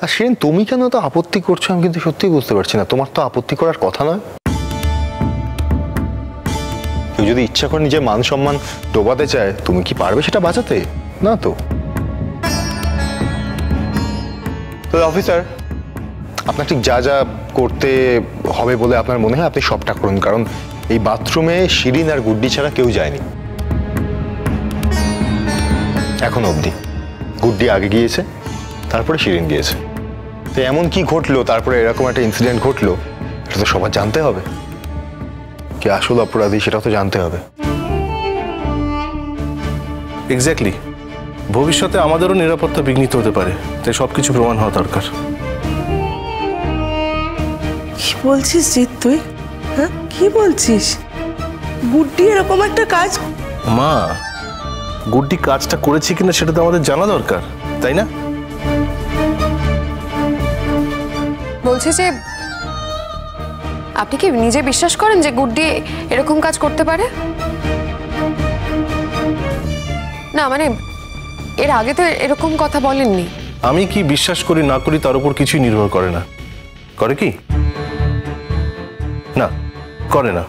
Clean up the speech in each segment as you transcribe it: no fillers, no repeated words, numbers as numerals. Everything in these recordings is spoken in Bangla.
আর শিরিন, তুমি কেন তো আপত্তি করছো আমি কিন্তু সত্যিই বুঝতে পারছি না। তোমার তো আপত্তি করার কথা নয়। কেউ যদি ইচ্ছা করে নিজের মান সম্মান ডোবাতে চায়, তুমি কি পারবে সেটা বাঁচাতে? না তো। অফিসার, আপনার ঠিক যা যা করতে হবে বলে আপনার মনে হয় আপনি সবটা করুন, কারণ এই বাথরুমে শিরিন আর গুড্ডি ছাড়া কেউ যায়নি এখন অবধি। গুড্ডি আগে গিয়েছে, তারপরে শিরিন গিয়েছে। তো এমন কি ঘটলো, তারপরে এরকম একটা ইনসিডেন্ট ঘটলো, এটা তো সবার জানতে হবে। কে আসল অপরাধী সেটা তো জানতে হবে। এক্স্যাক্টলি। ভবিষ্যতে আমাদেরও নিরাপত্তা বিঘ্নিত হতে পারে, তাই সবকিছু প্রমাণ হওয়া দরকার। কি বলছিস জিৎ তুই? হ্যাঁ, কি বলছিস? গুড্ডি এরকম একটা কাজ? মা, গুড্ডি কাজটা করেছে কিনা সেটা তো আমাদের জানা দরকার, তাই না? বলছি যে আপনি কি নিজে বিশ্বাস করেন যে গুড্ডি এরকম কাজ করতে পারে? না মানে এর আগে তো এরকম কথা বলেননি। আমি কি বিশ্বাস করি না করি তার উপর কিছুই নির্ভর করে না। করে কি? না, করে না।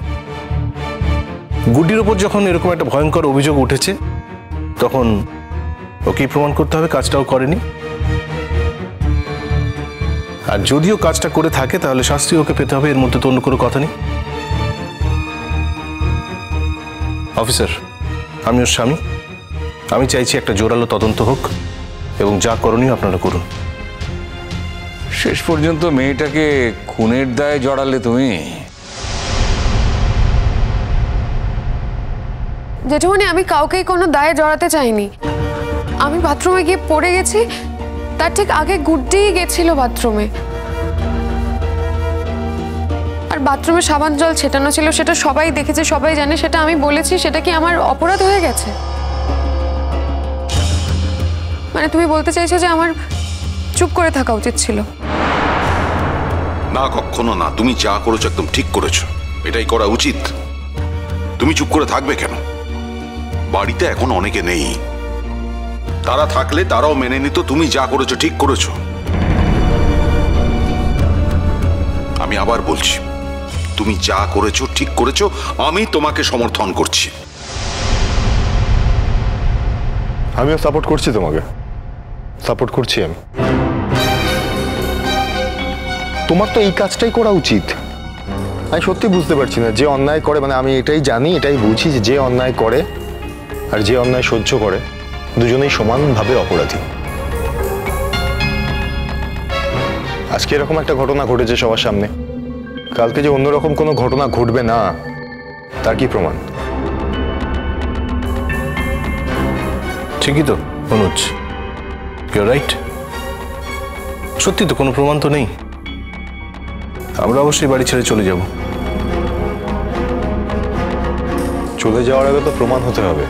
গুড্ডির উপর যখন এরকম একটা ভয়ঙ্কর অভিযোগ উঠেছে, তখন ওকেই প্রমাণ করতে হবে কাজটাও করেনি। আর যদিও কাজটা করে থাকে তাহলে শাস্তি ওকে পেতে হবে, এর মধ্যে তো অন্য কোনো কথা নেই। অফিসার, আমি ওর স্বামী, আমি চাইছি একটা জোরালো তদন্ত হোক এবং যা করণীয় আপনারা করুন। শেষ পর্যন্ত মেয়েটাকে খুনের দায়ে জড়ালে তুমি। জেঠুমনি, আমি কাউকেই কোনো দায়ে জড়াতে চাইনি। আমি বাথরুমে গিয়ে পড়ে গেছি, তার ঠিক আগে গুড্ডিই গেছিল বাথরুমে। আর বাথরুমে সাবান জল ছেটানো ছিল, সেটা সবাই দেখেছে, সবাই জানে, সেটা আমি বলেছি। সেটা কি আমার অপরাধ হয়ে গেছে? মানে তুমি বলতে চাইছো যে আমার চুপ করে থাকা উচিত ছিল? না, কখনো না। তুমি যা করেছো একদম ঠিক করেছো, এটাই করা উচিত। তুমি চুপ করে থাকবে কেন? বাড়িতে এখন অনেকে নেই, তারা থাকলে তারাও মেনে নিত তুমি যা করেছো ঠিক করেছো। আমি আবার বলছি, তুমি যা করেছো ঠিক করেছো, আমি তোমাকে সমর্থন করছি। আমিও সাপোর্ট করছি তোমাকে, সাপোর্ট করছি আমি। তোমার তো এই কাজটাই করা উচিত। আমি সত্যি বুঝতে পারছি না, যে অন্যায় করে, মানে আমি এটাই জানি, এটাই বুঝি যে অন্যায় করে আর যে অন্যায় সহ্য করে দুজনেই সমানভাবে অপরাধী। আজকে এরকম একটা ঘটনা ঘটেছে সবার সামনে, কালকে যে অন্যরকম কোনো ঘটনা ঘটবে না তার কি প্রমাণ? ঠিকই তো অনুজ, ইউ রাইট। সত্যি তো কোনো প্রমাণ তো নেই। আমরা অবশ্যই বাড়ি ছেড়ে চলে যাব। চলে যাওয়ার আগে তো প্রমাণ হতে হবে,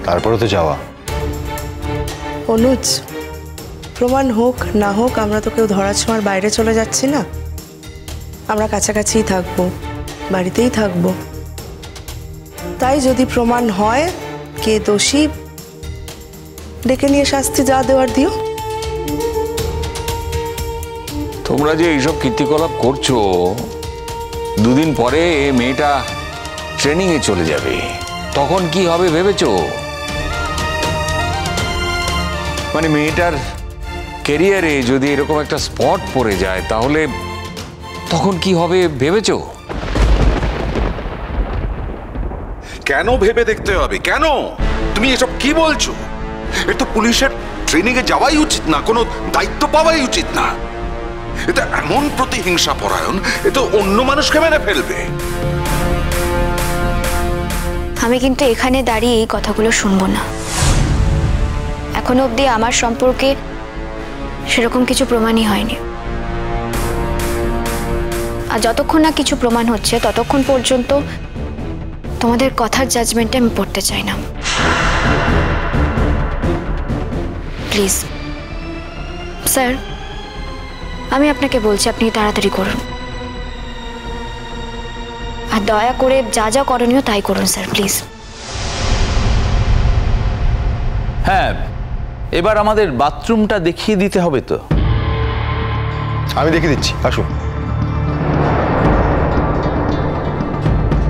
তারপরে তো যাওয়া। অনুজ, প্রমাণ হোক না হোক আমরা তো কেউ ধরাছোঁয়ার বাইরে চলে যাচ্ছি না। আমরা কাছাকাছিই থাকবো, বাড়িতেই থাকবো। তাই যদি প্রমাণ হয় কে দোষী, ডেকে নিয়ে শাস্তি যা দেওয়ার দিও। তোমরা যে এইসব কীর্তিকলাপ করছো, দুদিন পরে মেয়েটা ট্রেনিং এ চলে যাবে, তখন কি হবে ভেবেছো? মানে মেয়েটার ক্যারিয়ারে যদি এরকম একটা স্পট পড়ে যায়, তাহলে তখন কি হবে ভেবেছো? কেন ভেবে দেখতে হবে? কেন তুমি এসব কি বলছো? এটা তো পুলিশের ট্রেনিং এ যাওয়াই উচিত না, কোনো দায়িত্ব পাওয়াই উচিত না। এটা এমন প্রতিহিংসা পরায়ণ, এ তো অন্য মানুষকে মেরে ফেলবে। আমি কিন্তু এখানে দাঁড়িয়ে এই কথাগুলো শুনবো না। এখনো অবধি আমার সম্পর্কে সেরকম কিছু প্রমাণই হয়নি। আর যতক্ষণ না কিছু প্রমাণ হচ্ছে ততক্ষণ পর্যন্ত তোমাদের কথার জাজমেন্টে আমি পড়তে চাই না। প্লিজ স্যার, আমি আপনাকে বলছি আপনি তাড়াতাড়ি করুন, আর দয়া করে যা যা করণীয় তাই করুন স্যার, প্লিজ। হ্যাঁ, এবার আমাদের বাথরুমটা দেখিয়ে দিতে হবে তো। আমি দেখে দিচ্ছি, আসুন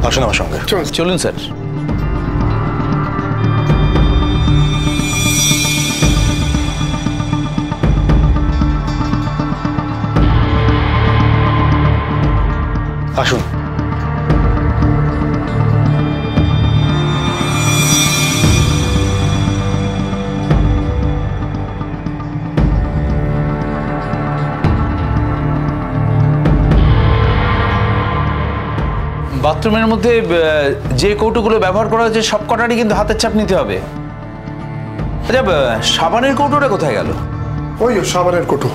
আসুন আমার সঙ্গে। চলুন স্যার। আসুন। বাথরুমের মধ্যে যে কৌটোগুলো ব্যবহার করা হয়েছে সব কটারই কিন্তু হাতের ছাপ নিতে হবে। আচ্ছা, সাবানের কৌটোটা কোথায় গেল? ওই সাবানের কৌটো।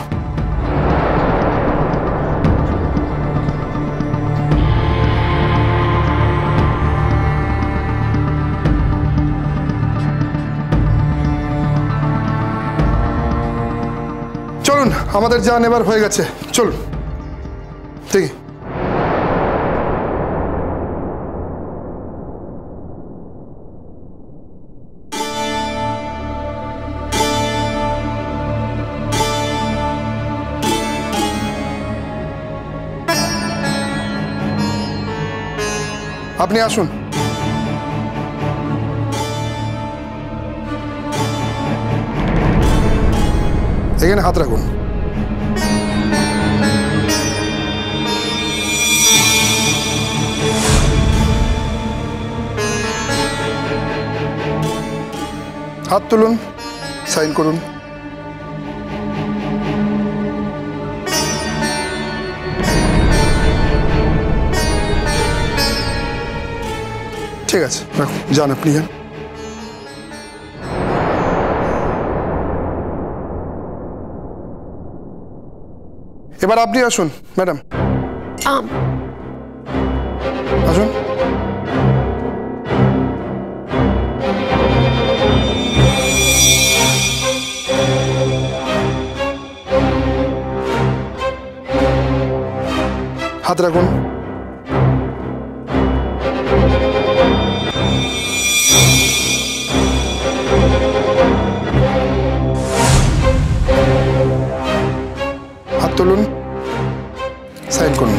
চলুন, আমাদের যা নেবার হয়ে গেছে, চলুন। ঠিক আছে। আপনি আসুন। এখানে হাত রাখুন। হাত তুলুন, সাইন করুন। ঠিক আছে, রাখুন, যান আপনি যান। এবার আপনি আসুন ম্যাডাম, আসুন। হাত রাখুন। হাত তুলুন, সাইন করুন।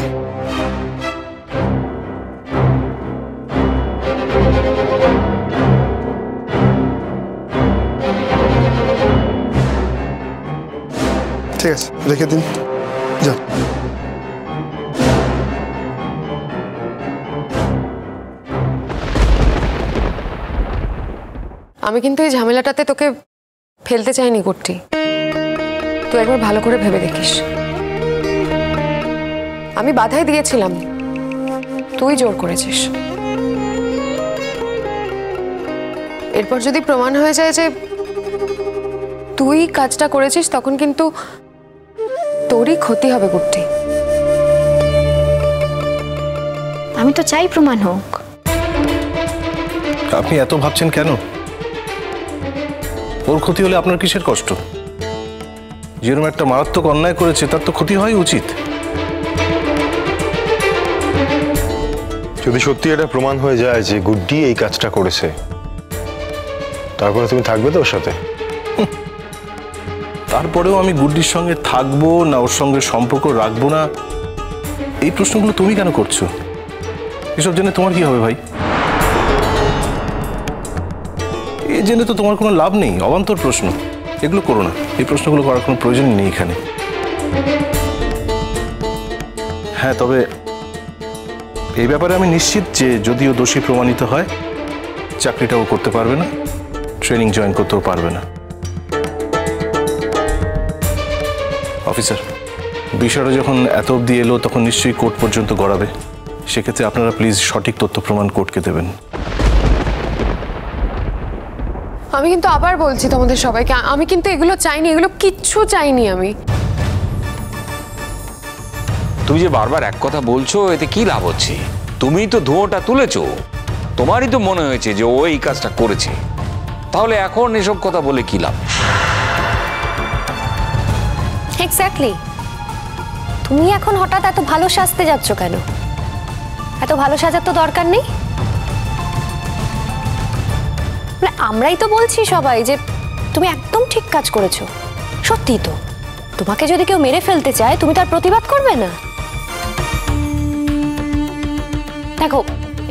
ঠিক আছে, রেখে দিন, যান। আমি কিন্তু এই ঝামেলাটাতে তোকে ফেলতে চাইনি গুড্ডি, তুই একবার ভালো করে ভেবে দেখিস। আমি বাধাই দিয়েছিলাম, তুই জোর করেছিস। এরপর যদি প্রমাণ হয়ে যায় যে তুই কাজটা করেছিস, তখন কিন্তু তোরই ক্ষতি হবে গুড্ডি। আমি তো চাই প্রমাণ হোক। আপনি এত ভাবছেন কেন? ওর ক্ষতি হলে আপনার কিসের কষ্ট? যেরকম একটা মারাত্মক অন্যায় করেছে তার তো ক্ষতি হয় উচিত। যদি সত্যি এটা প্রমাণ হয়ে যায় যে গুড্ডি এই কাজটা করেছে, তারপরে তুমি থাকবে তো ওর সাথে? তারপরেও আমি গুড্ডির সঙ্গে থাকবো না ওর সঙ্গে সম্পর্ক রাখবো না, এই প্রশ্নগুলো তুমি কেন করছো? এসব জেনে তোমার কি হবে ভাই? এই জেনে তো তোমার কোনো লাভ নেই, অবান্তর প্রশ্ন। এগুলো করো না, এই প্রশ্নগুলো করার কোনো প্রয়োজন নেই এখানে। হ্যাঁ, তবে এই ব্যাপারে আমি নিশ্চিত যে যদিও দোষী প্রমাণিত হয়, চাকরিটাও করতে পারবে না, ট্রেনিং জয়েন করতেও পারবে না। অফিসার, বিষয়টা যখন এত অবধি এলো তখন নিশ্চয়ই কোর্ট পর্যন্ত গড়াবে। সেক্ষেত্রে আপনারা প্লিজ সঠিক তথ্য প্রমাণ কোর্টকে দেবেন। আমি কিন্তু আবার বলছি তোমাদের সবাইকে, আমি কিন্তু এগুলো চাইনি, এগুলো কিচ্ছু চাইনি আমি। তুমি যে বারবার এক কথা বলছো, এতে কি লাভ হচ্ছে? তুমি তো ধোঁয়াটা তুলেছো, তোমারই তো মনে হয়েছে যে ও এই কাজটা করেছে, তাহলে এখন এসব কথা বলে কি লাভ? এক্স্যাক্টলি। তুমি এখন হঠাৎ এত ভালো সাজতে যাচ্ছ কেন? এত ভালো সাজার তো দরকার নেই। আমরাই তো বলছি সবাই যে তুমি একদম ঠিক কাজ করেছো। সত্যি তো, তোমাকে যদি কেউ মেরে ফেলতে চায় তুমি তার প্রতিবাদ করবে না? দেখো,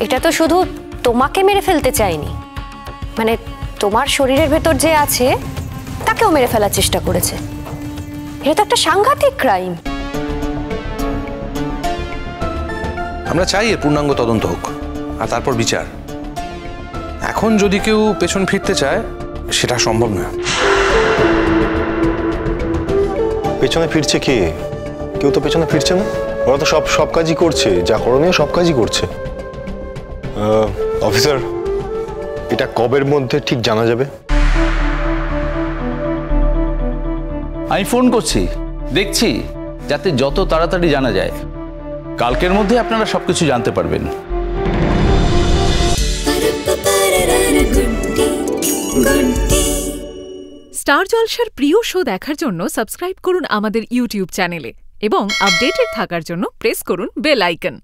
এটা তো শুধু তোমাকে মেরে ফেলতে চায়নি, মানে তোমার শরীরের ভেতর যে আছে তাকেও মেরে ফেলার চেষ্টা করেছে। এটা তো একটা সাংঘাতিক ক্রাইম। আমরা চাই এর পূর্ণাঙ্গ তদন্ত হোক আর তারপর বিচার। এখন যদি কেউ পেছন ফিরতে চায় সেটা সম্ভব না। পেছনে ফিরছে কে? কেউ তো পেছনে ফিরছে না। ওরা তো সব কাজই করছে, যা করণীয় সব কাজই করছে। অফিসার, এটা কবের মধ্যে ঠিক জানা যাবে? আমি ফোন করছি, দেখছি যাতে যত তাড়াতাড়ি জানা যায়। কালকের মধ্যে আপনারা সবকিছু জানতে পারবেন। স্টার জলসার প্রিয় শো দেখার জন্য সাবস্ক্রাইব করুন আমাদের ইউটিউব চ্যানেলে এবং আপডেটেড থাকার জন্য প্রেস করুন বেল আইকন।